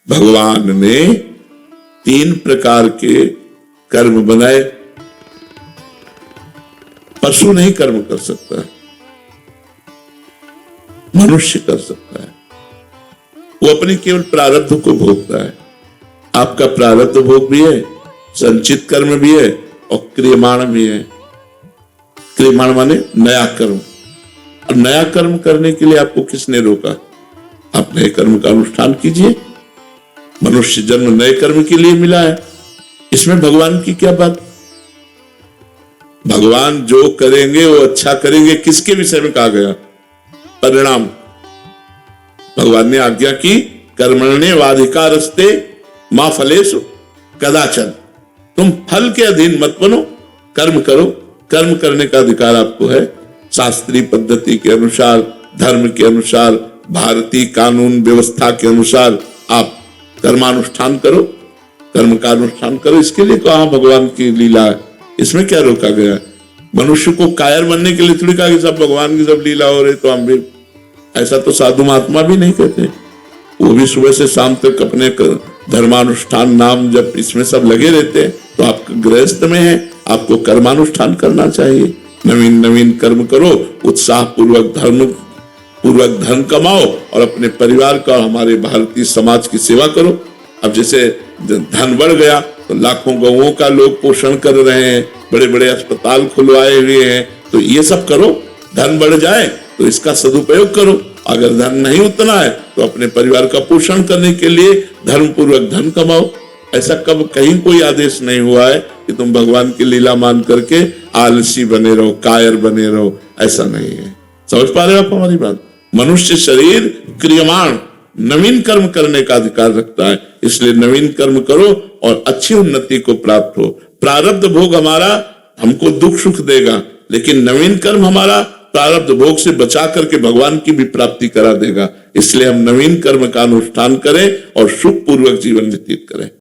भगवान ने 3 प्रकार के कर्म बनाए। पशु नहीं कर्म कर सकता, मनुष्य कर सकता है। वो अपने केवल प्रारब्ध को भोगता है। आपका प्रारब्ध भोग भी है, संचित कर्म भी है और क्रियमाण भी है। क्रियमाण माने नया कर्म। और नया कर्म करने के लिए आपको किसने रोका? आप नए कर्म का अनुष्ठान कीजिए। मनुष्य जन्म नए कर्म के लिए मिला है, इसमें भगवान की क्या बात? भगवान जो करेंगे वो अच्छा करेंगे। किसके विषय में कहा गया? परिणाम। भगवान ने आज्ञा की, कर्मण्येवाधिकारस्ते मा फलेषु कदाचन। तुम फल के अधीन मत बनो, कर्म करो। कर्म करने का अधिकार आपको है। शास्त्रीय पद्धति के अनुसार, धर्म के अनुसार, भारतीय कानून व्यवस्था के अनुसार आप कर्मानुष्ठान करो, कर्म का अनुष्ठान करो। इसके लिए कहा भगवान की लीला है, इसमें क्या रोका गया? मनुष्य को कायर बनने के लिए थोड़ी कहा कि सब भगवान की सब लीला हो रही तो हम भी। ऐसा तो साधु महात्मा भी नहीं कहते। वो भी सुबह से शाम तक अपने धर्मानुष्ठान, नाम जब इसमें सब लगे रहते हैं। तो आप गृहस्थ में है, आपको कर्मानुष्ठान करना चाहिए। नवीन नवीन कर्म करो, उत्साह पूर्वक धर्म कमाओ और अपने परिवार का, हमारे भारतीय समाज की सेवा करो। अब जैसे धन बढ़ गया तो लाखों गौओं का लोग पोषण कर रहे हैं, बड़े बड़े अस्पताल खुलवाए हुए हैं। तो ये सब करो। धन बढ़ जाए तो इसका सदुपयोग करो। अगर धन नहीं उतना है तो अपने परिवार का पोषण करने के लिए धर्म पूर्वक धन कमाओ। ऐसा कब कहीं कोई आदेश नहीं हुआ है कि तुम भगवान की लीला मान करके आलसी बने रहो, कायर बने रहो। ऐसा नहीं है। समझ पा रहे हो आप हमारी बात? मनुष्य शरीर क्रियमाण, नवीन कर्म करने का अधिकार रखता है। इसलिए नवीन कर्म करो और अच्छी उन्नति को प्राप्त हो। प्रारब्ध भोग हमारा हमको दुख सुख देगा, लेकिन नवीन कर्म हमारा प्रारब्ध भोग से बचा करके भगवान की भी प्राप्ति करा देगा। इसलिए हम नवीन कर्म का अनुष्ठान करें और सुख पूर्वक जीवन व्यतीत करें।